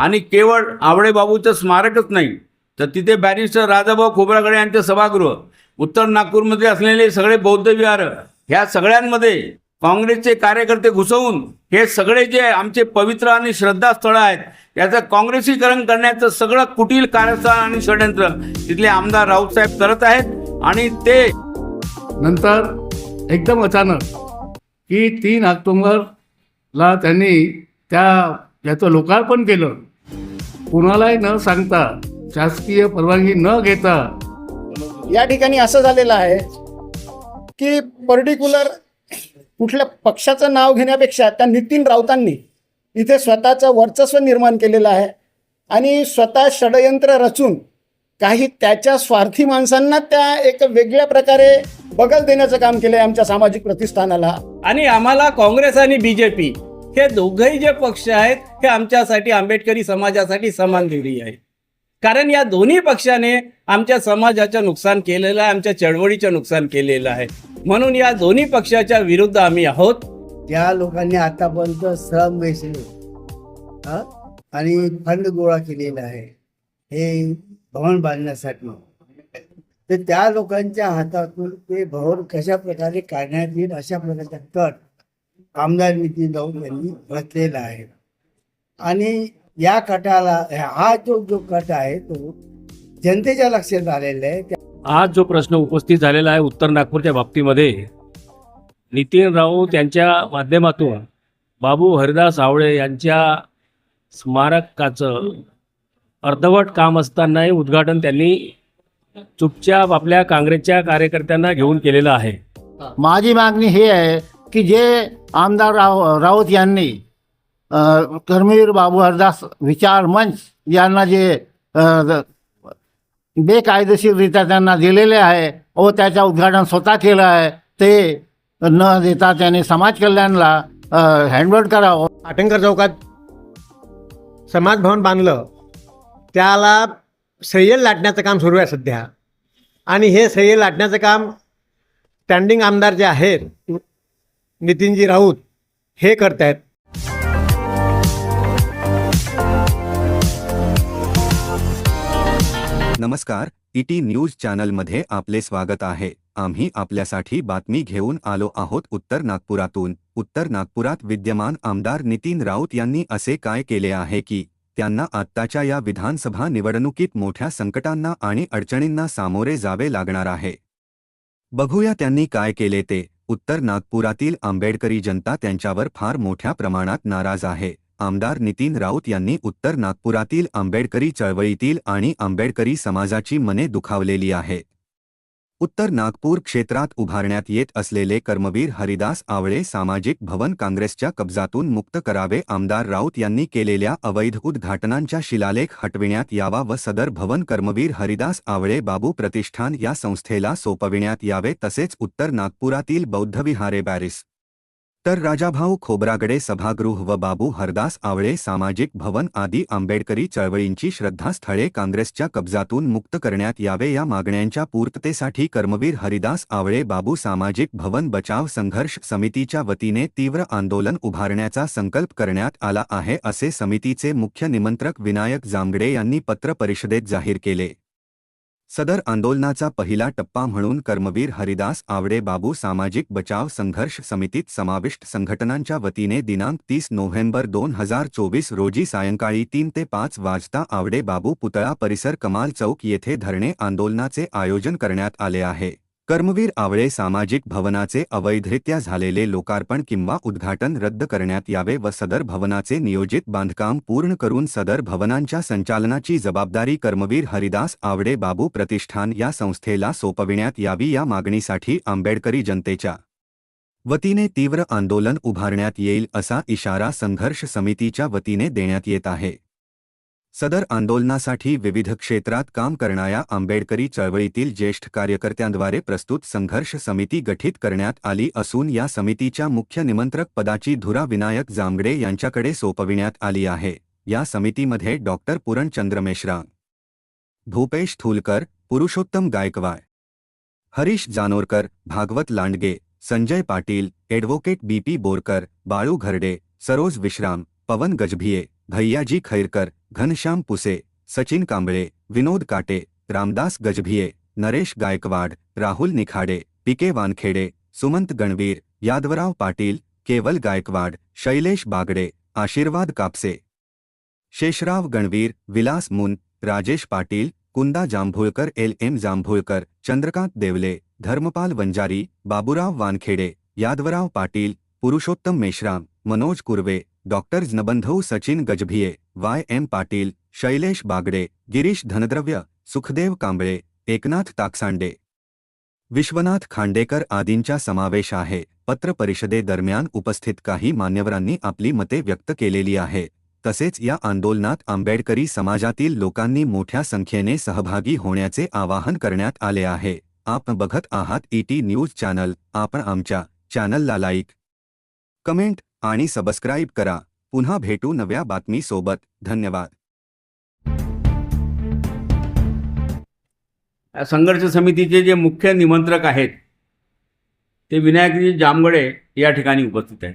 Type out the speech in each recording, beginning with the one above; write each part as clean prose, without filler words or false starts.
आणि केवळ आवळे बाबूचं स्मारकच नाही तर तिथे बॅरिस्टर राजाभाऊ खोब्रागडे यांचे सभागृह, उत्तर नागपूरमध्ये असलेले सगळे बौद्ध विहार, ह्या सगळ्यांमध्ये काँग्रेसचे कार्यकर्ते घुसवून हे सगळे जे आमचे पवित्र आणि श्रद्धास्थळं आहेत याचं काँग्रेसीकरण करण्याचं सगळं कुटील कारस्थान आणि षडयंत्र तिथले आमदार राऊतसाहेब करत आहेत. आणि ते नंतर एकदम अचानक की 3 ऑक्टोबरला त्यांनी याचं लोकार्पण केलं, कुणालाही न सांगता, शासकीय परवानगी न घेता. या ठिकाणी असं झालेलं आहे की पर्टिक्युलर कुठल्या पक्षाचं नाव घेण्यापेक्षा त्या नितीन राऊतांनी इथे स्वतःचं वर्चस्व निर्माण केलेलं आहे आणि स्वतः षडयंत्र रचून काही त्याच्या स्वार्थी माणसांना त्या एक वेगळ्या प्रकारे बगल देण्याचं काम केलं आहे आमच्या सामाजिक प्रतिष्ठानाला. आणि आम्हाला काँग्रेस आणि बीजेपी हे दोघंही जे पक्ष आहेत हे आमच्यासाठी, आंबेडकरी समाजासाठी समानधिरी आहे. कारण या दोन्ही पक्षाने आमच्या समाजाचं नुकसान केलेलं आहे, आमच्या चळवळीचं नुकसान केलेलं आहे. म्हणून या दोन्ही पक्षाच्या विरुद्ध आम्ही आहोत. त्या लोकांनी आतापर्यंत श्रम वेचले आणि फंड गोळा केलेला आहे हे भवन बांधण्यासाठी. तर त्या लोकांच्या हातातून ते भवन कशा प्रकारे काढण्यात येईल अशा प्रकारचा कट आमदार नितीन राऊत यांनी घातलेला आहे. आणि या कटाला हा जो कट आहे तो जनतेच्या लक्षात आलेला आहे. आज जो प्रश्न उपस्थित झालेला आहे उत्तर नागपूरच्या बाबतीमध्ये, नितीन राऊत यांच्या माध्यमातून बाबू हरिदास आवळे यांच्या स्मारकाचं अर्धवट काम असतानाही उद्घाटन त्यांनी चुपचाप आपल्या काँग्रेसच्या कार्यकर्त्यांना घेऊन केलेलं आहे. माझी मागणी ही आहे की जे आमदार राऊत यांनी कर्मवीर बाबू हरदास विचार मंच यांना जे बेकायदेशीररित्या त्यांना दिलेले आहे व त्याचं उद्घाटन स्वतः केलं आहे, ते न देता त्याने समाज कल्याणला हँडओव्हर करावं. आटंकर चौकात समाज भवन बांधलं, त्याला सह्य लाटण्याचं काम सुरू आहे सध्या. आणि हे सह्य लाटण्याचं काम स्टँडिंग आमदार जे आहेत नितीनजी राऊत हे करत आहेत. नमस्कार, ईटी न्यूज चॅनलमध्ये आपले स्वागत आहे. आम्ही आपल्यासाठी बातमी घेऊन आलो आहोत उत्तर नागपुरातून. उत्तर नागपुरात विद्यमान आमदार नितीन राऊत यांनी असे काय केले आहे की त्यांना आत्ताच्या या विधानसभा निवडणुकीत मोठ्या संकटांना आणि अडचणींना सामोरे जावे लागणार आहे. बघूया त्यांनी काय केले ते. उत्तर नागपुरातील आंबेडकरी जनता त्यांच्यावर फार मोठ्या प्रमाणात नाराज आहे. आमदार नितीन राऊत यांनी उत्तर नागपुरातील आंबेडकरी चळवळीतील आणि आंबेडकरी समाजाची मने दुखावलेली आहे. उत्तर नागपूर क्षेत्रात उभारण्यात येत असलेले कर्मवीर हरिदास आवळे सामाजिक भवन काँग्रेसच्या कब्जातून मुक्त करावे. आमदार राऊत यांनी केलेल्या अवैध उद्घाटनांचा शिलालेख हटविण्यात यावा व सदर भवन कर्मवीर हरिदास आवळे बाबू प्रतिष्ठान या संस्थेला सोपविण्यात यावे. तसेच उत्तर नागपुरातील बौद्ध विहारे, बॅरिस्टर राजाभाऊ खोब्रागडे सभागृह व बाबू हरदास आवळे सामाजिक भवन आदी आंबेडकरी चळवळींची श्रद्धास्थळे काँग्रेसच्या कब्जातून मुक्त करण्यात यावे. या मागण्यांच्या पूर्ततेसाठी कर्मवीर हरिदास आवळे बाबू सामाजिक भवन बचाव संघर्ष समितीच्या वतीने तीव्र आंदोलन उभारण्याचा संकल्प करण्यात आला आहे, असे समितीचे मुख्य निमंत्रक विनायक जामगडे यांनी पत्र परिषदेत जाहीर केले. सदर आंदोलनाचा पहिला टप्पा म्हणून कर्मवीर हरिदास आवळे बाबू सामाजिक बचाव संघर्ष समितीत समाविष्ट संघटनांच्या वतीने दिनांक 30 नोव्हेंबर 2024 रोजी सायंकाळी 3 ते 5 वाजता आवळे बाबू पुतळा परिसर कमाल चौक येथे धरणे आंदोलनाचे आयोजन करण्यात आले आहे. कर्मवीर आवळे सामाजिक भवनाचे अवैधरित्या झालेले लोकार्पण किंवा उद्घाटन रद्द करण्यात यावे व सदर भवनाचे नियोजित बांधकाम पूर्ण करून सदर भवनांच्या संचालनाची जबाबदारी कर्मवीर हरिदास आवळे बाबू प्रतिष्ठान या संस्थेला सोपविण्यात यावी. या मागणीसाठी आंबेडकरी जनतेच्या वतीने तीव्र आंदोलन उभारण्यात येईल असा इशारा संघर्ष समितीच्या वतीने देण्यात येत आहे. सदर आंदोलनासाठी विविध क्षेत्रात काम करणाऱ्या आंबेडकरी चळवळीतील ज्येष्ठ कार्यकर्त्यांद्वारे प्रस्तुत संघर्ष समिती गठीत करण्यात आली असून या समितीच्या मुख्य निमंत्रक पदाची धुरा विनायक जामगडे यांच्याकडे सोपविण्यात आली आहे. या समितीमध्ये doctor Puranchandra Meshram, Bhupesh Thulkar, Purushottam Gaikwad, Harish Janorkar, Bhagwat Landge, Sanjay Patil, advocate BP Borkar, Balu Gharde, Saroj Vishram, Pawan Gajbhiye, Bhaiyaji Khairkar, Ghanshyam Puse, Sachin Kamble, Vinod Kate, Ramdas Gajbhiye, Naresh Gaikwad, Rahul Nikhade, पीके वानखेडे, सुमंत गणवीर, यादवराव पाटील, केवल गायकवाड, शैलेश बागडे, आशीर्वाद कापसे, शेषराव गणवीर, विलास मुन, राजेश पाटील, कुंदा जांभूळकर, LM जांभूळकर, चंद्रकांत देवले, धर्मपाल वंजारी, बाबूराव वानखेडे, यादवराव पाटील, पुरुषोत्तम मेश्राम, मनोज कुर्वे, डॉक्टर जनबंधू, सचिन गजभिये, YM पाटील, शैलेश बागडे, गिरीश धनद्रव्य, सुखदेव कांबळे, एकनाथ ताकसांडे, विश्वनाथ खांडेकर आदींचा समावेश आहे. पत्र परिषदेदरम्यान उपस्थित काही मान्यवरांनी आपली मते व्यक्त केलेली आहे. तसेच या आंदोलनात आंबेडकरी समाजातील लोकांनी मोठ्या संख्येने सहभागी होण्याचे आवाहन करण्यात आले आहे. आपण बघत आहात ET न्यूज चॅनल. आपण आमच्या चॅनलला लाईक, कमेंट आणि सबस्क्राईब करा. पुन्हा भेटू नव्या बातमीसोबत. धन्यवाद. संघर्ष समितीचे जे मुख्य निमंत्रक आहेत ते विनायकजी जामगडे या ठिकाणी उपस्थित आहेत.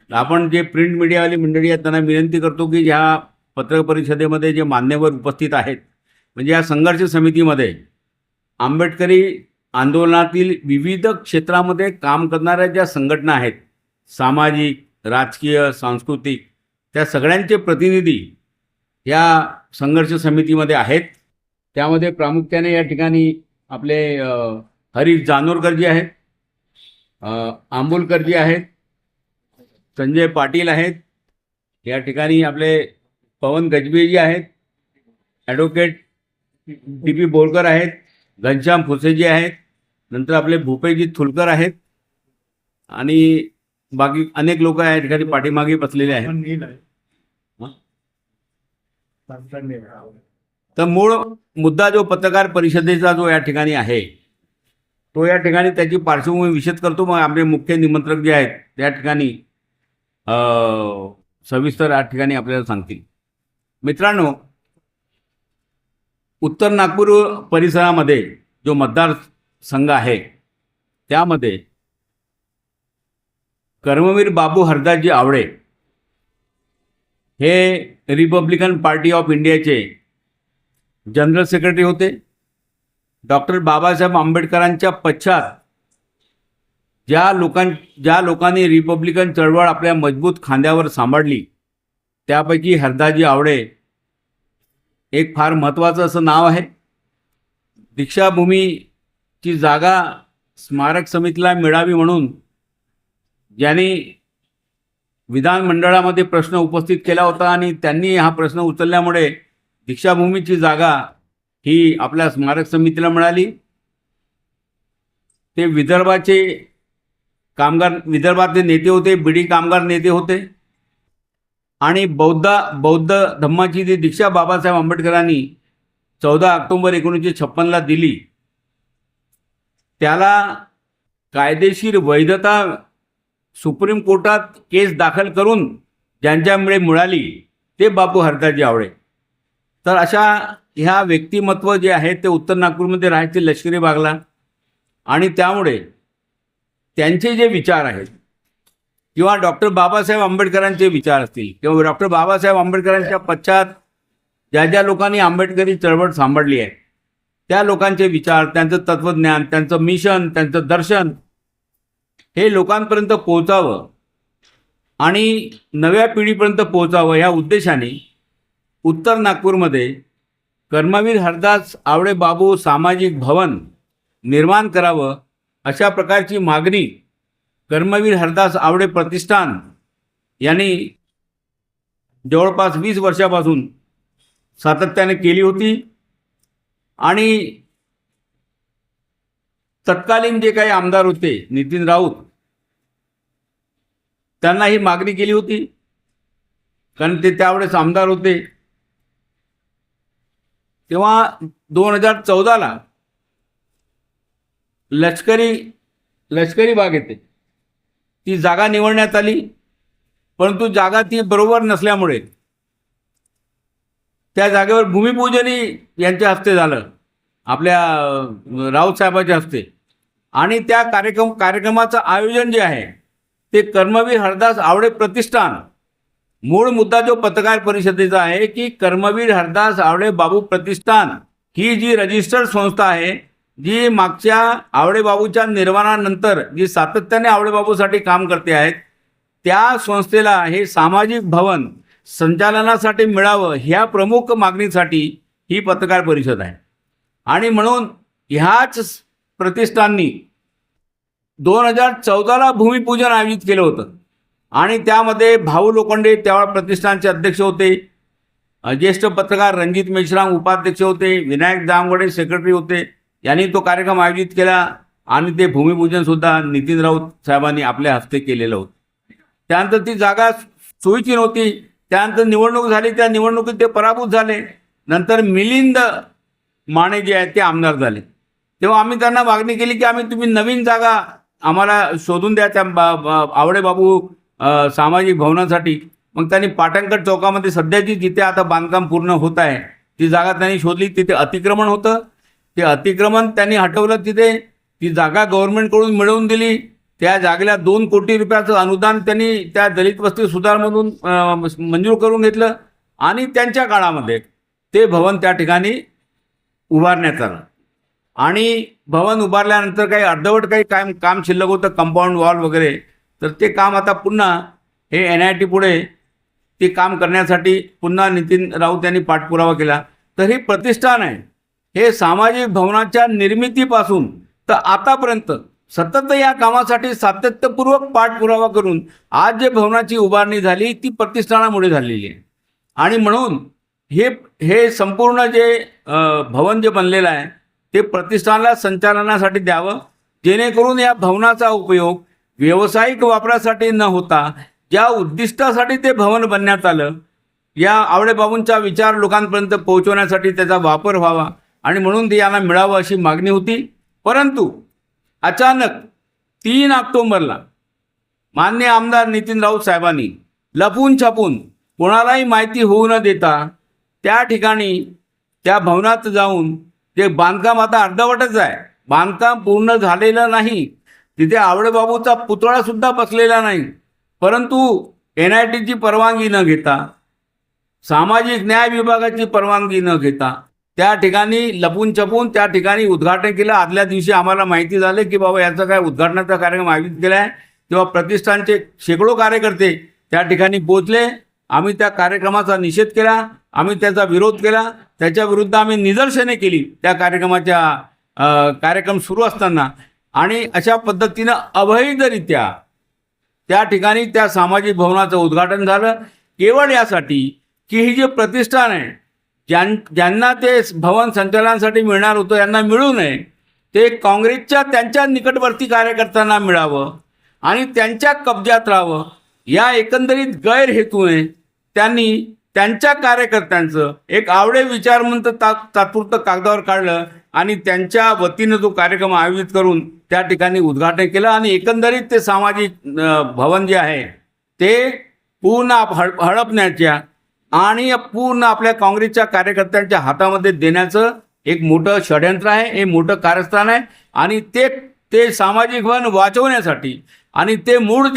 आपण जे प्रिंट मीडियावाली मंडळी आहेत त्यांना विनंती करतो की ह्या पत्रकार परिषदेमध्ये जे मान्यवर उपस्थित आहेत, म्हणजे या संघर्ष समितीमध्ये आंबेडकरी आंदोलनातील विविध क्षेत्रामध्ये काम करणाऱ्या ज्या संघटना आहेत, सामाजिक, राजकीय, सांस्कृतिक, त्या सगळ्यांचे प्रतिनिधी या संघर्ष समितीमध्ये आहेत. त्यामध्ये प्रामुख्याने या ठिकाणी आपले हरीश जानोरकरजी आहेत, आंबुलकरजी आहेत, संजय पाटील आहेत, या ठिकाणी आपले पवन गजबीजी आहेत, ॲडव्होकेट DP बोरकर आहेत, घनश्याम फुसेजी आहेत, नंतर आपले भूपेजी थुलकर आहेत आणि बाकी अनेक लोक या ठिकाणी पाठीमागे बसलेले आहेत. तर मूळ मुद्दा जो पत्रकार परिषदेचा जो या ठिकाणी आहे तो या ठिकाणी त्याची पार्श्वभूमी विशद करतो. मग आपले मुख्य निमंत्रक जे आहेत त्या ठिकाणी सविस्तर या ठिकाणी आपल्याला सांगतील. मित्रांनो, उत्तर नागपूर परिसरामध्ये जो मतदारसंघ आहे त्यामध्ये कर्मवीर बाबू हरदासजी आवळे हे रिपब्लिकन पार्टी ऑफ इंडियाचे जनरल सेक्रेटरी होते. डॉक्टर बाबासाहेब आंबेडकरांच्या पश्चात ज्या लोकांनी रिपब्लिकन चळवळ आपल्या मजबूत खांद्यावर सांभाळली त्यापैकी हरदासजी आवळे एक फार महत्त्वाचं असं नाव आहे. दीक्षाभूमीची जागा स्मारक समितीला मिळावी म्हणून ज्यांनी विधानमंडळामध्ये प्रश्न उपस्थित केला होता आणि त्यांनी हा प्रश्न उचलल्यामुळे दीक्षाभूमीची जागा ही आपल्या स्मारक समितीला मिळाली. ते विदर्भातले नेते होते, बीडी कामगार नेते होते आणि बौद्ध धम्माची जी दीक्षा बाबासाहेब आंबेडकरांनी 14 ऑक्टोबर 1956ला दिली त्याला कायदेशीर वैधता सुप्रीम कोर्टात केस दाखल करून ज्यांच्यामुळे मिळाली ते बाबू हरदासजी आवळे. तर अशा ह्या व्यक्तिमत्व जे आहेत ते उत्तर नागपूरमध्ये राहायचे लष्करी भागला आणि त्यामुळे त्यांचे जे विचार आहेत किंवा डॉक्टर बाबासाहेब आंबेडकरांचे विचार असतील किंवा डॉक्टर बाबासाहेब आंबेडकरांच्या पश्चात ज्या लोकांनी आंबेडकरी चळवळ सांभाळली आहे त्या लोकांचे विचार, त्यांचं तत्त्वज्ञान, त्यांचं मिशन, त्यांचं दर्शन हे लोकांपर्यंत पोहोचावं आणि नव्या पिढीपर्यंत पोहोचावं या उद्देशाने उत्तर नागपूरमध्ये कर्मवीर हरदास आवळे बाबू सामाजिक भवन निर्माण करावं अशा प्रकारची मागणी कर्मवीर हरदास आवळे प्रतिष्ठान यांनी जवळपास 20 वर्षापासून सातत्याने केली होती आणि तत्कालीन जे काही आमदार होते नितीन राऊत त्यांना ही मागणी केली होती कारण ते त्यावेळेस आमदार होते. तेव्हा 2014ला लष्करी बाग येते ती जागा निवडण्यात आली, परंतु जागा ती बरोबर नसल्यामुळे त्या जागेवर भूमिपूजनही यांच्या हस्ते झालं, आपल्या राऊत साहेबांच्या हस्ते. आणि त्या कार्यक्रमाचं आयोजन जे आहे ते कर्मवीर हरदास आवळे प्रतिष्ठान मूळ मुद्दा जो पत्रकार परिषदेचा आहे की कर्मवीर हरदास आवडे बाबू प्रतिष्ठान ही जी रजिस्टर्ड संस्था आहे, जी मागच्या आवडे बाबूच्या निर्वाणानंतर जी सातत्याने आवडे बाबूसाठी काम करते आहेत, त्या संस्थेला हे सामाजिक भवन संचालनासाठी मिळावं ह्या प्रमुख मागणीसाठी ही पत्रकार परिषद आहे. आणि म्हणून ह्याच प्रतिष्ठाननी 2014ला भूमिपूजन आयोजित केलं होतं आणि त्यामध्ये भाऊ लोखंडे त्यावेळा प्रतिष्ठानचे अध्यक्ष होते, ज्येष्ठ पत्रकार रणजित मेश्राम उपाध्यक्ष होते, विनायक जामगडे सेक्रेटरी होते. यांनी तो कार्यक्रम आयोजित केला आणि ते भूमिपूजनसुद्धा नितीन राऊत साहेबांनी आपल्या हस्ते केलेलं होतं. त्यानंतर ती जागा सोयीची नव्हती. त्यानंतर निवडणूक झाली, त्या निवडणुकीत ते पराभूत झाले. नंतर मिलिंद माने जे आहेत ते आमदार झाले. तेव्हा आम्ही त्यांना मागणी केली की तुम्ही नवीन जागा आम्हाला शोधून द्या त्या आवडे बाबू सामाजिक भवनासाठी. मग त्यांनी पाटणकर चौकामध्ये सध्याची जिथे आता बांधकाम पूर्ण होत आहे ती जागा त्यांनी शोधली. तिथे अतिक्रमण होतं, ते अतिक्रमण त्यांनी हटवलं. तिथे ती जागा गव्हर्नमेंटकडून मिळवून दिली. त्या जागेला 2 कोटी रुपयाचं अनुदान त्यांनी त्या दलित वस्ती सुधारमधून मंजूर करून घेतलं आणि त्यांच्या काळामध्ये ते भवन त्या ठिकाणी उभारण्यात आलं. आणि भवन उभारल्यानंतर काही अर्धवट काही काम शिल्लक होतं, कंपाऊंड वॉल वगैरे, तर ते काम आता पुन्हा हे NIT पुढे ते काम करण्यासाठी पुन्हा नितीन राऊत यांनी पाठपुरावा केला. तर हे प्रतिष्ठान आहे, हे सामाजिक भवनाच्या निर्मितीपासून तर आतापर्यंत सतत या कामासाठी सातत्यपूर्वक पाठपुरावा करून आज जे भवनाची उभारणी झाली ती प्रतिष्ठानामुळे झालेली आहे. आणि म्हणून हे संपूर्ण जे भवन जे बनलेलं आहे ते प्रतिष्ठानाला संचालनासाठी द्यावं, जेणेकरून या भवनाचा उपयोग व्यावसायिक वापरासाठी न होता ज्या उद्दिष्टासाठी ते भवन बनण्यात आलं, या आवडे बाबूंचा विचार लोकांपर्यंत पोहोचवण्यासाठी त्याचा वापर व्हावा आणि म्हणून ते यांना मिळावं अशी मागणी होती. परंतु अचानक 3 ऑक्टोबरला माननीय आमदार नितीन राऊत साहेबांनी लपून छपून कोणालाही माहिती होऊ न देता त्या ठिकाणी त्या भवनात जाऊन ते बांधकाम आता अर्धवटच आहे, बांधकाम पूर्ण झालेलं नाही, तिथे आवडे बाबूचा पुतळासुद्धा बसलेला नाही, परंतु NITची परवानगी न घेता, सामाजिक न्याय विभागाची परवानगी न घेता त्या ठिकाणी लपून छपून त्या ठिकाणी उद्घाटन केलं. आदल्या दिवशी आम्हाला माहिती झालं की बाबा याचा काय उद्घाटनाचा कार्यक्रम आयोजित केला आहे. तेव्हा प्रतिष्ठानचे शेकडो कार्यकर्ते त्या ठिकाणी पोहोचले. आम्ही त्या कार्यक्रमाचा निषेध केला, आम्ही त्याचा विरोध केला, त्याच्या विरुद्ध आम्ही निदर्शने केली त्या कार्यक्रम सुरू असताना. आणि अशा पद्धतीनं अवैधरित्या त्या ठिकाणी त्या सामाजिक भवनाचं उद्घाटन झालं, केवळ यासाठी की ही जे प्रतिष्ठान आहे ज्यांना ते भवन संचालनासाठी मिळणार होतं यांना मिळू नये, ते काँग्रेसच्या त्यांच्या निकटवर्ती कार्यकर्त्यांना मिळावं आणि त्यांच्या कब्जात राहावं, या एकंदरीत गैरहेतूने त्यांनी त्यांच्या कार्यकर्त्यांचं एक आवडे विचारमंत तात्पुरतं कागदावर काढलं आणि त्यांच्या वतीनं जो कार्यक्रम आयोजित करून त्या ठिकाणी उद्घाटन केलं. आणि एकंदरीत ते सामाजिक भवन जे आहे ते पूर्ण हडपण्याच्या आणि पूर्ण आपल्या काँग्रेसच्या कार्यकर्त्यांच्या हातामध्ये देण्याचं एक मोठं षड्यंत्र आहे, हे मोठं कारस्थान आहे. आणि ते सामाजिक भवन वाचवण्यासाठी आणि ते मूळ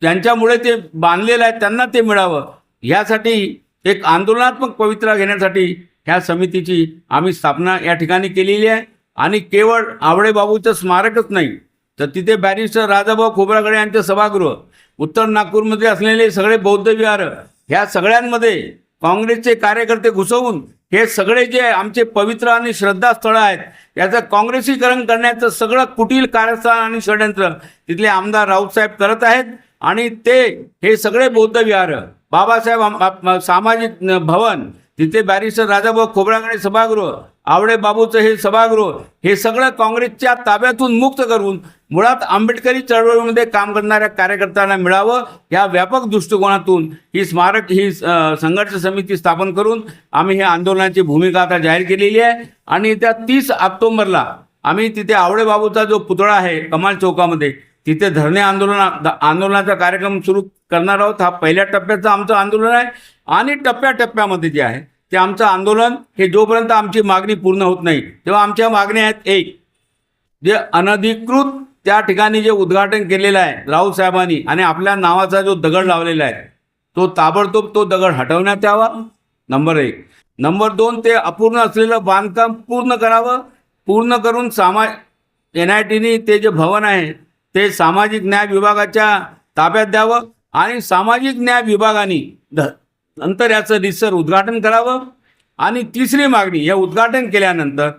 ज्यांच्यामुळे ते बांधलेलं आहे त्यांना ते मिळावं, ह्यासाठी एक आंदोलनात्मक पवित्रा घेण्यासाठी ह्या समितीची आम्ही स्थापना या ठिकाणी केलेली आहे. आणि केवळ आवडे बाबूचं स्मारकच नाही तर तिथे बॅरिस्टर राजाभाऊ खोब्रागडे यांचे सभागृह, उत्तर नागपूरमध्ये असलेले सगळे बौद्ध विहार, ह्या सगळ्यांमध्ये काँग्रेसचे कार्यकर्ते घुसवून हे सगळे जे आमचे पवित्र आणि श्रद्धास्थळं आहेत याचं काँग्रेसीकरण करण्याचं सगळं कुटील कारस्थान आणि षड्यंत्र तिथले आमदार राऊतसाहेब करत आहेत. आणि हे सगळे बौद्ध विहार, बाबासाहेब सामाजिक भवन, तिथे बॅरिस्टर राजाभाऊ खोब्रागडे सभागृह, आवडे बाबूचं हे सभागृह, हे सगळं काँग्रेसच्या ताब्यातून मुक्त करून मुळात आंबेडकरी चळवळीमध्ये काम करणाऱ्या कार्यकर्त्यांना मिळावं, या व्यापक दृष्टिकोनातून ही संघर्ष समिती स्थापन करून आम्ही हे आंदोलनाची भूमिका आता जाहीर केलेली आहे. आणि त्या 30 ऑक्टोबरला आम्ही तिथे आवडे बाबूचा जो पुतळा आहे कमाल चौकामध्ये, तिथे धरणे आंदोलनाचा कार्यक्रम सुरू करणार आहोत. हा पहिल्या टप्प्याचं आमचं आंदोलन आहे. आणि टप्प्याटप्प्यामध्ये जे आहे ते आमचं आंदोलन हे जोपर्यंत आमची मागणी पूर्ण होत नाही तेव्हा आमच्या मागण्या आहेत. एक, जे अनधिकृत त्या ठिकाणी जे उद्घाटन केलेलं आहे राऊत साहेबांनी आणि आपल्या नावाचा जो दगड लावलेला आहे तो ताबडतोब तो दगड हटवण्यात यावा, नंबर 1. नंबर 2, ते अपूर्ण असलेलं बांधकाम पूर्ण करावं. पूर्ण करून NITनी ते जे भवन आहे ते सामाजिक न्याय विभागाच्या ताब्यात द्यावं आणि सामाजिक न्याय विभागाने नंतर याचं रितसर उद्घाटन करावं. आणि तिसरी मागणी, हे उद्घाटन केल्यानंतर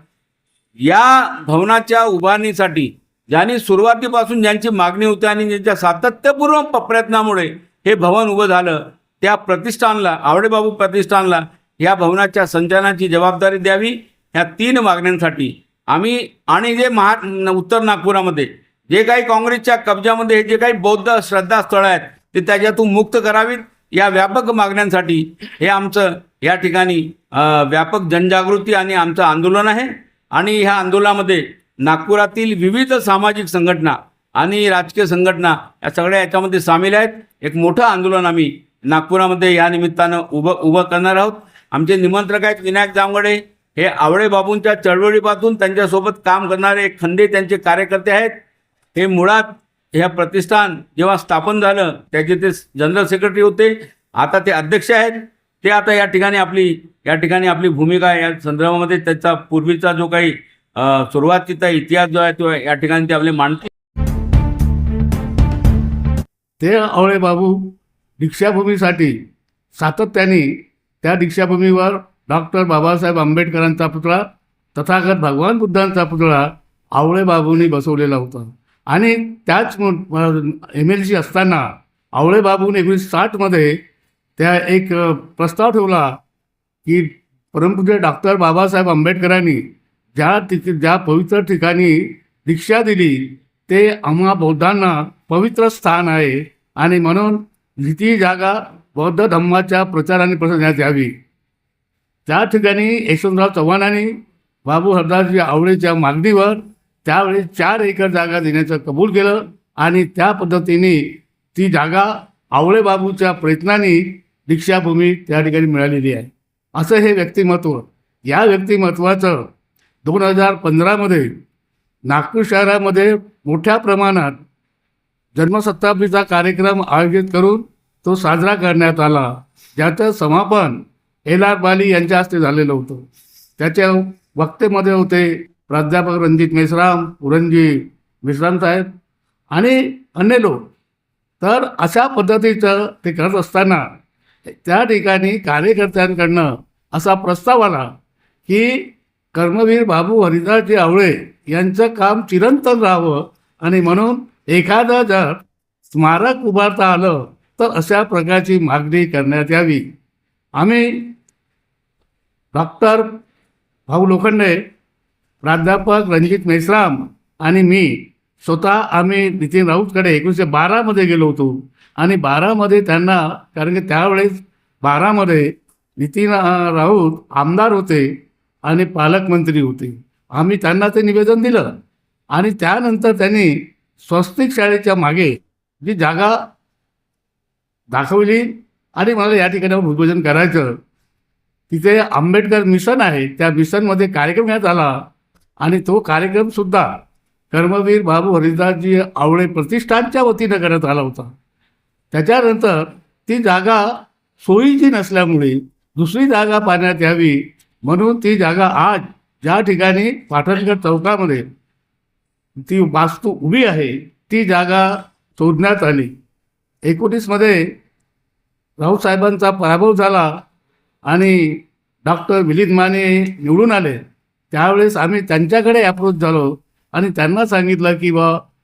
या भवनाच्या उभारणीसाठी ज्यांनी सुरुवातीपासून ज्यांची मागणी होती आणि ज्यांच्या सातत्यपूर्ण प्रयत्नामुळे हे भवन उभं झालं त्या प्रतिष्ठानला, आवडेबाबू प्रतिष्ठानला या भवनाच्या संचालनाची जबाबदारी द्यावी. ह्या 3 मागण्यांसाठी आम्ही आणि जे उत्तर नागपुरामध्ये जे काही काँग्रेसच्या कब्जामध्ये हे जे काही बौद्ध श्रद्धास्थळं आहेत ते त्याच्यातून मुक्त करावीत, या व्यापक मागण्यांसाठी हे आमचं या ठिकाणी व्यापक जनजागृती आणि आमचं आंदोलन आहे. आणि ह्या आंदोलनामध्ये नागपुरातील विविध सामाजिक संघटना आणि राजकीय संघटना या सगळ्या याच्यामध्ये सामील आहेत. एक मोठं आंदोलन आम्ही नागपुरामध्ये या निमित्तानं उभं करणार आहोत. आमचे निमंत्रक आहेत विनायक जामगडे, हे आवळे बाबूंच्या चळवळीपासून त्यांच्यासोबत काम करणारे एक खंदे त्यांचे कार्यकर्ते आहेत. हे मुळात ह्या प्रतिष्ठान जेव्हा स्थापन झालं त्याचे ते जनरल सेक्रेटरी होते, आता ते अध्यक्ष आहेत. ते आता या ठिकाणी आपली भूमिका या संदर्भामध्ये त्याचा पूर्वीचा जो काही सुरुवातीचा इतिहास जो आहे तो या ठिकाणी ते आपले मांडतील. ते आवळे बाबू दीक्षाभूमीसाठी सातत्याने त्या दीक्षाभूमीवर डॉक्टर बाबासाहेब आंबेडकरांचा पुतळा, तथागत भगवान बुद्धांचा पुतळा आवळे बाबूंनी बसवलेला होता. आणि त्याच MLC असताना आवळे बाबूने 1960मध्ये त्या एक प्रस्ताव ठेवला की परमपूज्य डॉक्टर बाबासाहेब आंबेडकरांनी ज्या पवित्र ठिकाणी दीक्षा दिली ते आम्हा बौद्धांना पवित्र स्थान आहे आणि म्हणून ती जागा बौद्ध धम्माच्या प्रचाराने प्रसारण्यात यावी. त्या ठिकाणी यशवंतराव चव्हाणांनी बाबू हरदासजी आवळेच्या मागणीवर त्यावेळी 4 एकर जागा देण्याचं कबूल केलं आणि त्या पद्धतीने ती जागा आवळे बाबूच्या प्रयत्नाने दीक्षाभूमी त्या ठिकाणी मिळालेली आहे. असं हे व्यक्तिमत्व. या व्यक्तिमत्वाचं 2015मध्ये नागपूर शहरामध्ये मोठ्या प्रमाणात जन्मशताब्दीचा कार्यक्रम आयोजित करून तो साजरा करण्यात आला, ज्याचं समापन LR बाली यांच्या हस्ते झालेलं होतं. त्याच्या वक्तेमध्ये होते प्राध्यापक रणजित मेश्राम, पुरणजी मेश्राम साहेब आणि अन्य लोक. तर अशा पद्धतीचं ते करत असताना त्या ठिकाणी कार्यकर्त्यांकडनं असा प्रस्ताव आला की कर्मवीर बाबू हरिदासजी आवळे यांचं काम चिरंतन राहावं आणि म्हणून एखादं जर स्मारक उभारता आलं तर अशा प्रकारची मागणी करण्यात यावी. आम्ही डॉक्टर भाऊ लोखंडे, प्राध्यापक रणजित मेश्राम आणि मी स्वतः आम्ही नितीन राऊतकडे 1912मध्ये गेलो होतो आणि 12मध्ये त्यांना, कारण की त्यावेळेस 12मध्ये नितीन राऊत आमदार होते आणि पालकमंत्री होते. आम्ही त्यांना ते निवेदन दिलं आणि त्यानंतर त्यांनी स्वस्तिक शाळेच्या मागे जी जागा दाखवली आणि मला या ठिकाणी उद्बोधन करायचं. तिथे आंबेडकर मिशन आहे, त्या मिशनमध्ये कार्यक्रम घेण्यात आला आणि तो कार्यक्रमसुद्धा कर्मवीर बाबू हरिदासजी आवळे प्रतिष्ठानच्या वतीनं करण्यात आला होता. त्याच्यानंतर ती जागा सोयीची नसल्यामुळे दुसरी जागा पाहण्यात यावी म्हणून ती जागा आज ज्या ठिकाणी पाटणकर चौकामध्ये ती वास्तू उभी आहे ती जागा शोधण्यात आली. 1919मध्ये राऊतसाहेबांचा पराभव झाला आणि डॉक्टर मिलिंद माने निवडून आले. त्यावेळेस आम्ही त्यांच्याकडे अप्रोच झालो आणि त्यांना सांगितलं की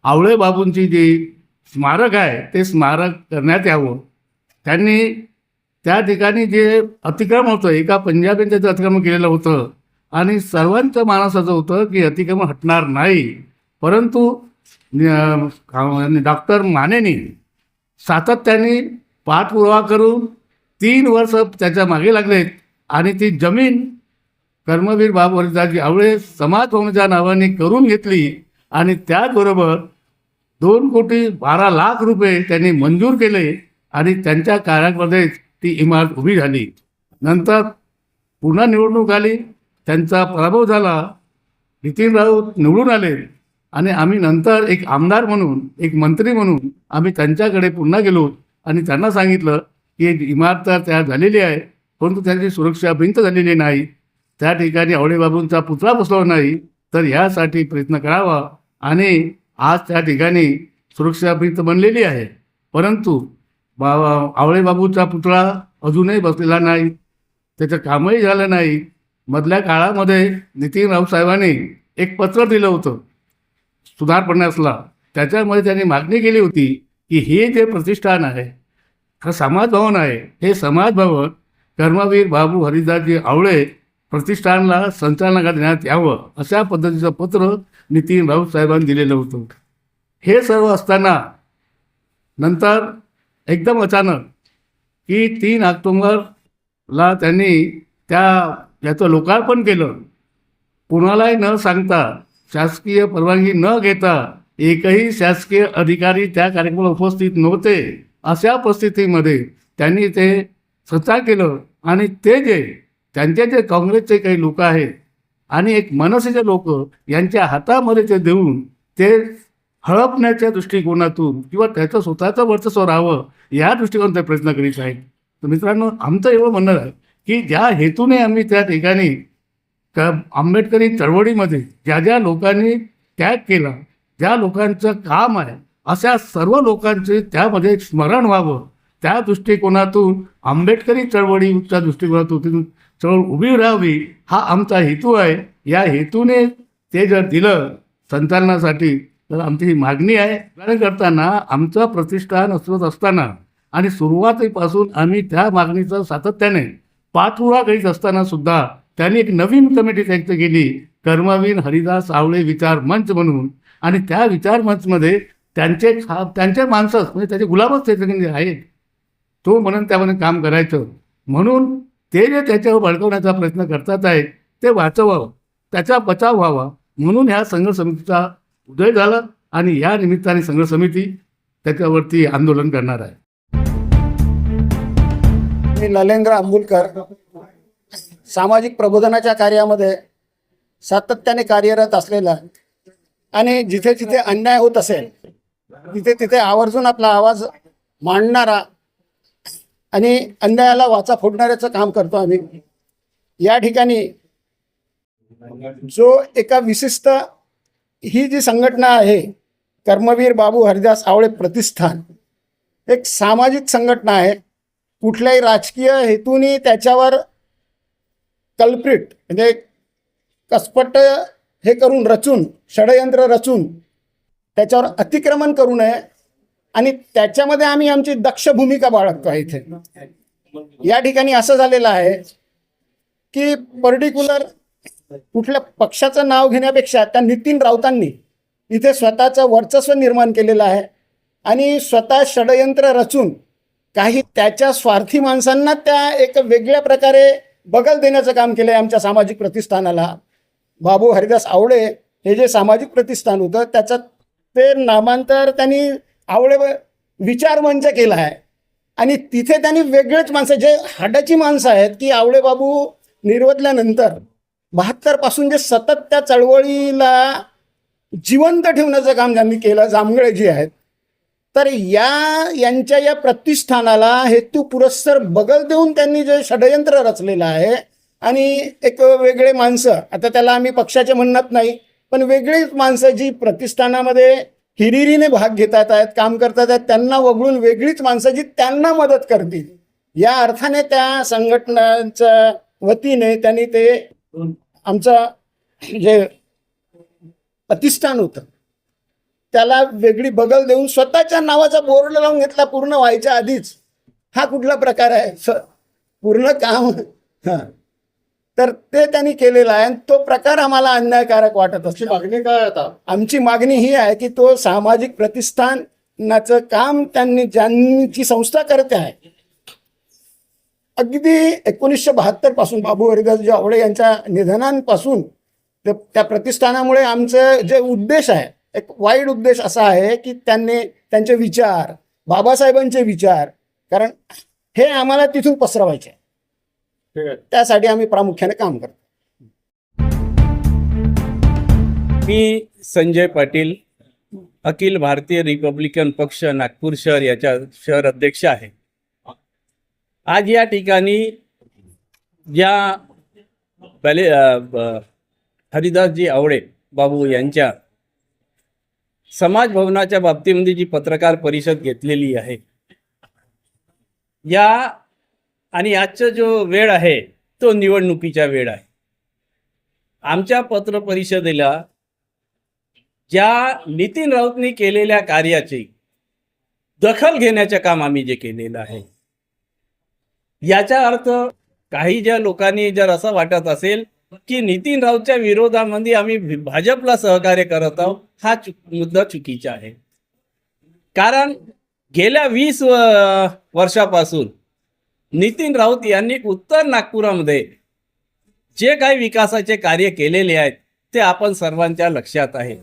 आवळे बाबूंची जी स्मारक आहे ते स्मारक करण्यात यावं. त्यांनी त्या ठिकाणी जे अतिक्रमण होतं, एका पंजाबीने त्याचं अतिक्रमण केलेलं होतं आणि सर्वांचं मानस असं होतं की अतिक्रमण हटणार नाही. परंतु डॉक्टर मानेनी सातत्याने पाठपुरावा करून 3 वर्ष त्याच्या मागे लागलेत आणि ती जमीन कर्मवीर बाबू हरिदासजी आवळे समाज भवनाच्या नावाने करून घेतली आणि त्याचबरोबर 2,12,00,000 रुपये त्यांनी मंजूर केले आणि त्यांच्या कार्यालयामध्येच ती इमारत उभी झाली. नंतर पुन्हा निवडणूक आली, त्यांचा पराभव झाला, नितीन राऊत निवडून आले आणि आम्ही नंतर एक आमदार म्हणून, एक मंत्री म्हणून आम्ही त्यांच्याकडे पुन्हा गेलो आणि त्यांना सांगितलं की इमारत तर तयार झालेली आहे, परंतु त्यांची सुरक्षा भिंत झालेली नाही, त्या ठिकाणी आवळेबाबूंचा पुतळा बसवला नाही, तर यासाठी प्रयत्न करावा. आणि आज त्या ठिकाणी सुरक्षा भिंत बनलेली आहे, परंतु आवळेबाबूचा पुतळा अजूनही बसलेला नाही, त्याचं कामही झालं नाही. मधल्या काळामध्ये नितीन राऊत साहेबांनी एक पत्र दिलं होतं सुधार पडण्यासला. त्याच्यामध्ये त्यांनी मागणी केली होती की हे जे प्रतिष्ठान आहे, हा समाजभवन आहे, हे समाजभवन कर्मवीर बाबू हरिदासजी आवळे प्रतिष्ठानला संचालनात देण्यात यावं, अशा पद्धतीचं पत्र नितीन राऊत साहेबांनी दिलेलं होतं. हे सर्व असताना नंतर एकदम अचानक की 3 ऑक्टोबरला त्यांनी याचं लोकार्पण केलं. कुणालाही न सांगता, शासकीय परवानगी न घेता, एकही शासकीय अधिकारी त्या कार्यक्रमाला उपस्थित नव्हते, अशा परिस्थितीमध्ये त्यांनी ते स्वतः केलं. आणि त्यांचे जे काँग्रेसचे काही लोक आहेत आणि एक मनसेचे लोक यांच्या हातामध्ये ते देऊन ते हडपण्याच्या दृष्टिकोनातून किंवा त्याचं स्वतःचं वर्चस्व राहावं या दृष्टिकोनातून ते प्रयत्न करीत आहेत. तर मित्रांनो, आमचं एवढं म्हणणं आहे की ज्या हेतूने आम्ही त्या ठिकाणी आंबेडकरी चळवळीमध्ये ज्या ज्या लोकांनी त्याग केला, ज्या लोकांचं काम आहे, अशा सर्व लोकांचे त्यामध्ये स्मरण व्हावं, त्या दृष्टिकोनातून आंबेडकरी चळवळीच्या दृष्टिकोनातून चळवळ उभी राहावी, हा आमचा हेतू आहे. या हेतूने ते जर दिलं संचालनासाठी तर आमची ही मागणी आहे. कारण करताना आमचं प्रतिष्ठान असत असताना आणि सुरुवातीपासून आम्ही त्या मागणीचं सातत्याने पाठपुरावा करीत असताना सुद्धा त्यांनी एक नवीन कमिटी तयार केली, कर्मवीर हरिदास आवळे विचार मंच म्हणून. आणि त्या विचार मंचमध्ये त्यांचे माणसं म्हणजे त्याचे गुलामच ते आहेत, तो म्हणून त्यामध्ये काम करायचं. म्हणून ते जे त्याच्यावर भडकवण्याचा प्रयत्न करतात आहेत ते वाचवावं, त्याचा बचाव व्हावा, म्हणून ह्या संघर्ष समितीचा उदय झाला. आणि या निमित्ताने संघर्ष समिती त्याच्यावरती आंदोलन करणार आहे. मी नलेंद्र आंबुलकर, सामाजिक प्रबोधनाच्या कार्यामध्ये सातत्याने कार्यरत असलेला आणि जिथे जिथे अन्याय होत असेल तिथे तिथे आवर्जून आपला आवाज मांडणारा आणि अन्यायाला वाचा फोडणाऱ्याचं काम करतो आम्ही. या ठिकाणी जो एका विशिष्ट ही जी संघटना आहे कर्मवीर बाबू हरिदास आवळे प्रतिष्ठान, एक सामाजिक संघटना आहे. कुठल्याही राजकीय हेतूने त्याच्यावर कल्प्रिट म्हणजे कसपट हे करून रचून षडयंत्र रचून त्याच्यावर अतिक्रमण करू नये आणि त्याच्यामध्ये आम्ही आमची दक्ष भूमिका बाळगतो आहे. इथे या ठिकाणी असं झालेलं आहे की पर्टिक्युलर कुठल्या पक्षाचं नाव घेण्यापेक्षा त्या नितीन राऊतांनी इथे स्वतःचं वर्चस्व निर्माण केलेलं आहे आणि स्वतः षडयंत्र रचून काही त्याच्या स्वार्थी माणसांना त्या एक वेगळ्या प्रकारे बगल देण्याचं काम केलं आहे आमच्या सामाजिक प्रतिष्ठानाला. बाबू हरिदास आवळे हे जे सामाजिक प्रतिष्ठान होतं त्याचं ते नामांतर त्यांनी आवळे विचार मंच केला आहे आणि तिथे त्यांनी वेगळेच माणसं जे हाडाची माणसं आहेत की आवळे बाबू निर्वतल्यानंतर 72 पासून जे सतत त्या चळवळीला जिवंत ठेवण्याचं काम ज्यांनी केलं, जांभळे जी आहेत, तर यांच्या या प्रतिष्ठानाला हेतू पुरस्सर बगल देऊन त्यांनी जे षडयंत्र रचलेलं आहे आणि एक वेगळे माणसं, आता त्याला आम्ही पक्षाचे म्हणत नाही, पण वेगळीच माणसं जी प्रतिष्ठानामध्ये हिरिरीने भाग घेतात आहेत, काम करतात आहेत, त्यांना वगळून वेगळीच माणसं जी त्यांना मदत करतील या अर्थाने त्या संघटनांच्या वतीने त्यांनी ते आमचं जे प्रतिष्ठान होतं त्याला वेगळी बगल देऊन स्वतःच्या नावाचा बोर्ड लावून घेतला पूर्ण व्हायच्या आधीच. हा कुठला प्रकार आहे? पूर्ण काम तर ते त्यांनी केलेलं आहे आणि तो प्रकार आम्हाला अन्यायकारक वाटत असतो. मागणी काय आता? आमची मागणी ही आहे की तो सामाजिक प्रतिष्ठानाचं काम ज्यांची संस्था करते आहे अगदी 1972 पासून बाबू हरिदासजी आवळे यांच्या निधनांपासून त्या प्रतिष्ठानामुळे आमचं जे उद्देश आहे, एक वाईट उद्देश असा आहे की त्यांचे विचार, बाबासाहेबांचे विचार, कारण हे आम्हाला तिथून पसरवायचे, त्यासाठी आम्ही प्रामुख्याने काम करतो. मी संजय पाटील, अखिल भारतीय रिपब्लिकन पक्ष नागपूर शहर याच्या शहर अध्यक्ष आहे. आज या ठिकाणी ज्या हरिदासजी आवळे बाबू यांच्या समाज भवनाच्या बाबतीमध्ये जी पत्रकार परिषद घेतलेली आहे, या आणि आजचा जो वेळ आहे तो निवडणुकीचा वेळ आहे. आमच्या पत्र परिषदेला ज्या नितीन राऊतनी केलेल्या कार्याची दखल घेण्याचं काम आम्ही जे केलेलं आहे, याचा अर्थ काही ज्या लोकांनी जर असं वाटत असेल की नितीन राऊतच्या विरोधामध्ये आम्ही भाजपला सहकार्य करत आहोत, हा मुद्दा चुकीचा आहे. कारण गेल्या 20 वर्षापासून नितीन राऊत यांनी उत्तर नागपुरामध्ये जे काही विकासाचे कार्य केलेले आहेत ते आपण सर्वांच्या लक्षात आहे.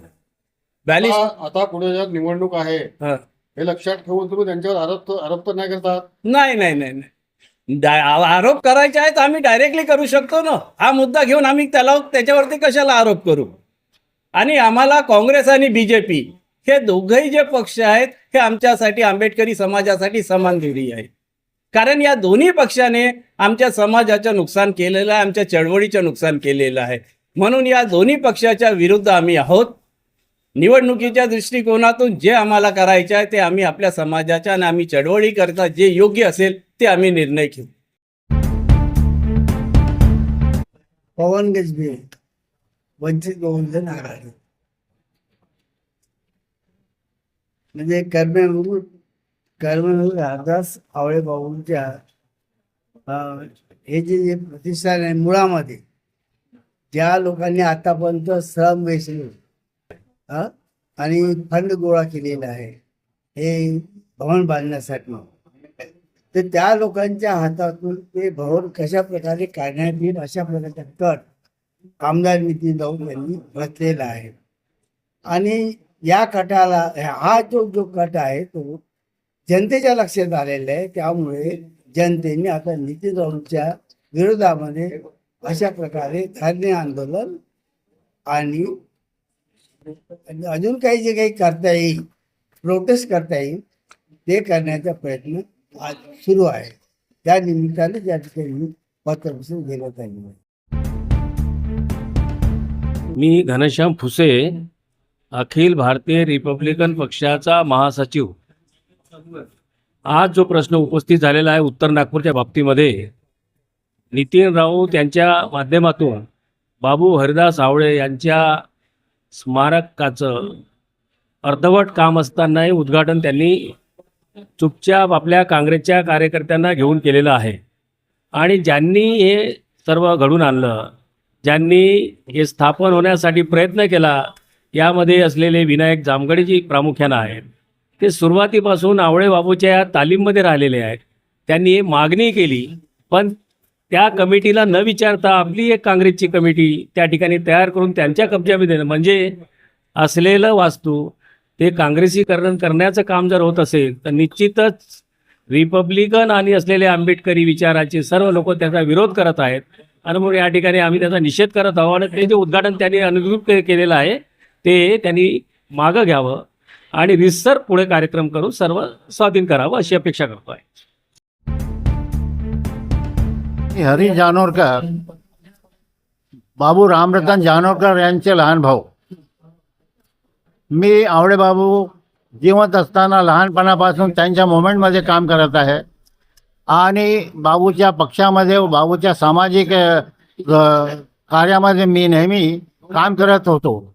आता पुढे ज्या निवडणूक आहे हा. हे लक्षात ठेवून तुम्ही त्यांच्यावर आरोप तर नाही करतात? नाही. आरोप करायचे आहेत आम्ही डायरेक्टली करू शकतो ना. हा मुद्दा घेऊन आम्ही त्याच्यावरती कशाला आरोप करू? आणि आम्हाला काँग्रेस आणि बीजेपी हे दोघंही जे पक्ष आहेत हे आमच्यासाठी आंबेडकरी समाजासाठी समानधिरी आहेत. कारण या दोन्ही पक्षाने आमच्या समाजाचं नुकसान केलेलं आहे, आमच्या चळवळीचं नुकसान केलेलं आहे. म्हणून या दोन्ही पक्षाच्या विरुद्ध आम्ही आहोत. निवडणुकीच्या दृष्टिकोनातून जे आम्हाला करायचे आहे ते आम्ही आपल्या समाजाच्या आणि आम्ही चळवळी करता जे योग्य असेल ते आम्ही निर्णय घेऊ. पवन गजबे, वंचित बहुजन आघाडी, म्हणजे कर्मवीर हरदास आवळे बाबूंच्या हे जे प्रतिष्ठान आहे मुळामध्ये ज्या लोकांनी आतापर्यंत श्रम वेचले आणि फंड गोळा केलेला आहे हे भवन बांधण्यासाठी, तर त्या लोकांच्या हातातून ते भवन कशा प्रकारे काढण्यात येईल अशा प्रकारचा कट आमदार नितीन राऊत यांनी रचलेला आहे. आणि या कटाला हा जो कट आहे तो जनतेच्या लक्षात आलेला आहे. त्यामुळे जनतेने आता नितीन राऊतच्या विरोधामध्ये अशा प्रकारे धरणे आंदोलन आणि अजून काही जे काही करता येईल, प्रोटेस्ट करता येईल ते करण्याचा प्रयत्न आज सुरू आहे. त्या निमित्ताने त्या ठिकाणी पत्रपरिषद घेण्यात आली आहे. मी घनश्याम फुसे, अखिल भारतीय रिपब्लिकन पक्षाचा महासचिव. आज जो प्रश्न उपस्थित झालेला आहे उत्तर नागपूरच्या बाबतीमध्ये, नितीन राऊत यांच्या माध्यमातून बाबू हरिदास आवळे यांच्या स्मारकाचं अर्धवट काम असतानाही उद्घाटन त्यांनी चुपचाप आपल्या काँग्रेसच्या कार्यकर्त्यांना घेऊन केलेलं आहे. आणि ज्यांनी हे सर्व घडून आणलं, ज्यांनी हे स्थापन होण्यासाठी प्रयत्न केला, यामध्ये असलेले विनायक जामगडेजी प्रामुख्यानं आहेत. ते सुरुवातीपासून आवळे बाबूच्या तालीममध्ये राहिलेले आहेत. त्यांनी मागणी केली, पण त्या कमिटीला न विचारता आपली एक काँग्रेसची कमिटी त्या ठिकाणी तयार करून त्यांच्या कब्जामध्ये देणं म्हणजे असलेलं वास्तू ते काँग्रेसीकरण करण्याचं काम जर होत असेल तर निश्चितच रिपब्लिकन आणि असलेले आंबेडकरी विचाराचे सर्व लोक त्याचा विरोध करत आहेत. आणि मग या ठिकाणी आम्ही त्याचा निषेध करत आहोत. आणि ते जे उद्घाटन त्यांनी अनुग्रहित केलेलं आहे ते त्यांनी मागं घ्यावं आणि रितसर पुढे कार्यक्रम करून सर्व स्वाधीन करावं अशी अपेक्षा करतो आहे. हरी जानोरकर, बाबू रामरतन जानोरकर यांचे लहान भाऊ. मी आवळे बाबू जिवंत असताना लहानपणापासून त्यांच्या मुवमेंटमध्ये काम करत आहे आणि बाबूच्या पक्षामध्ये बाबूच्या सामाजिक कार्यामध्ये मी नेहमी काम करत होतो.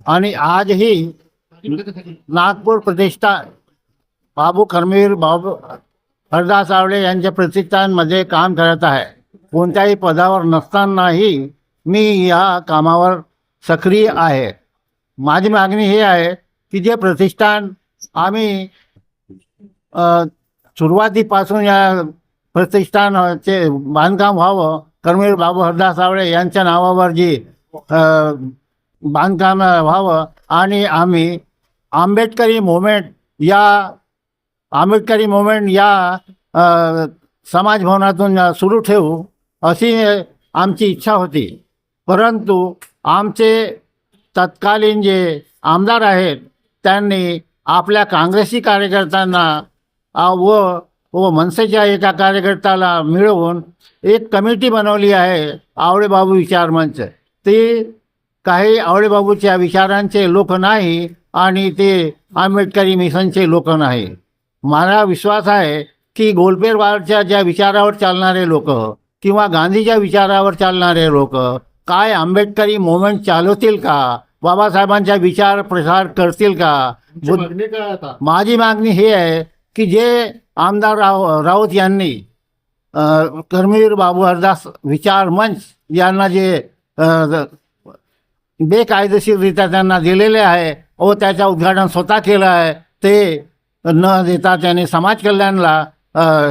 आणि आजही नागपूर प्रतिष्ठान बाबू कर्मवीर बाबू हरदास आवळे यांच्या प्रतिष्ठानमध्ये काम करत आहे. कोणत्याही पदावर नसतानाही मी या कामावर सक्रिय आहे. माझी मागणी ही आहे की जे प्रतिष्ठान आम्ही सुरुवातीपासून या प्रतिष्ठानाचे बांधकाम व्हावं, कर्मवीर बाबू हरदास आवळे यांच्या नावावर जी बांधकाम व्हावं आणि आम्ही आंबेडकरी मुवमेंट या समाज भवनातून सुरू ठेवू अशी आमची इच्छा होती. परंतु आमचे तत्कालीन जे आमदार आहेत त्यांनी आपल्या काँग्रेसी कार्यकर्त्यांना व मनसेच्या एका कार्यकर्त्याला मिळवून एक कमिटी बनवली आहे आवळेबाबू विचार मंच. ते काही आवळेबाबूच्या विचारांचे लोक नाही आणि ते आंबेडकरी मिशनचे लोक नाही. मला विश्वास आहे की गोलपेरवारच्या ज्या विचारावर चालणारे लोक किंवा गांधीच्या विचारावर चालणारे लोक काय आंबेडकरी मुवमेंट चालवतील का, बाबासाहेबांचा विचार प्रसार करतील का? तुमची मागणी काय आता? माझी मागणी ही आहे की जे आमदार राऊत यांनी कर्मवीर बाबू हरदास विचार मंच यांना जे बेकायदेशीररित्या त्यांना दिलेले आहे व त्याचं उद्घाटन स्वतः केलं आहे ते न देता त्याने समाज कल्याणला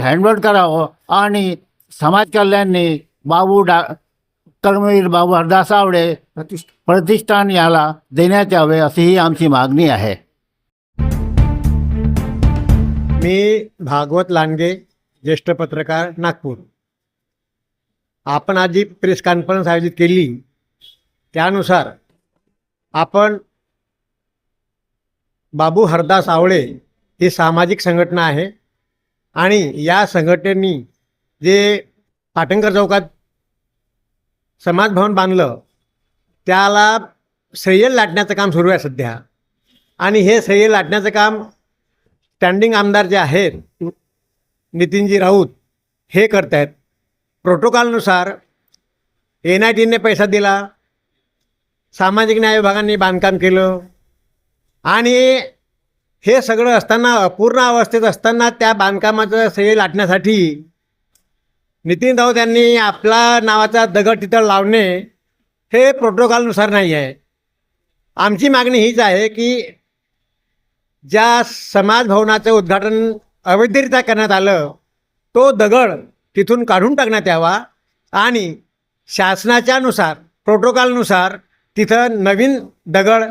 हँडओव्हर करावं आणि समाज कल्याणने कर्मवीर बाबू हरदास आवळे प्रतिष्ठान याला देण्यात यावे अशी ही आमची मागणी आहे. मी भागवत लांडगे, ज्येष्ठ पत्रकार, नागपूर. आपण आज जी प्रेस कॉन्फरन्स आयोजित केली त्यानुसार आपण बाबू हरदास आवळे ही सामाजिक संघटना आहे आणि या संघटनेनी जे पाटणकर चौकात समाज भवन बांधलं त्याला सह्य लाटण्याचं काम सुरू आहे सध्या. आणि हे सह्य लाटण्याचं काम स्टँडिंग आमदार जे आहेत नितीनजी राऊत हे करत आहेत. प्रोटोकॉलनुसार NITने पैसा दिला, सामाजिक न्याय विभागाने बांधकाम केलं आणि हे सगळं असताना अपूर्ण अवस्थेत असताना त्या बांधकामाचं सह्य लाटण्यासाठी नितीन राऊत यांनी आपला नावाचा दगड तिथं लावणे हे प्रोटोकॉलनुसार नाही आहे. आमची मागणी हीच आहे की ज्या समाज भवनाचं उद्घाटन अवैधरित्या करण्यात आलं तो दगड तिथून काढून टाकण्यात यावा आणि शासनाच्यानुसार प्रोटोकॉलनुसार तिथं नवीन दगड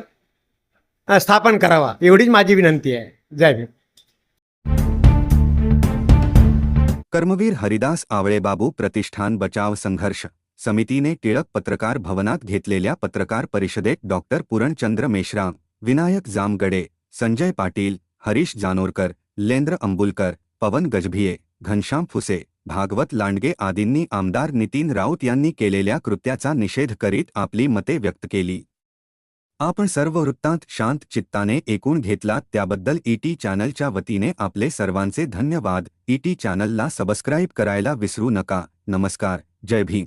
स्थापन करावा एवढीच माझी विनंती आहे. जय भीम. कर्मवीर हरिदास आवळेबाबू प्रतिष्ठान बचाव संघर्ष समितीने टिळक पत्रकार भवनात घेतलेल्या पत्रकार परिषदेत डॉक्टर पूरणचंद्र मेश्राम, विनायक जामगडे, संजय पाटील, हरीश जानोरकर, लेंद्र अंबुलकर, पवन गजभिये, घनश्याम फुसे, भागवत लांडगे आदींनी आमदार नितीन राऊत यांनी केलेल्या कृत्याचा निषेध करीत आपली मते व्यक्त केली. आपण सर्व वृत्तांत शांत चित्ताने ऐकून घेतलात त्याबद्दल ET चॅनलच्या वतीने आपले सर्वांचे धन्यवाद. ET चॅनलला सबस्क्राईब करायला विसरू नका. नमस्कार. जय भीम.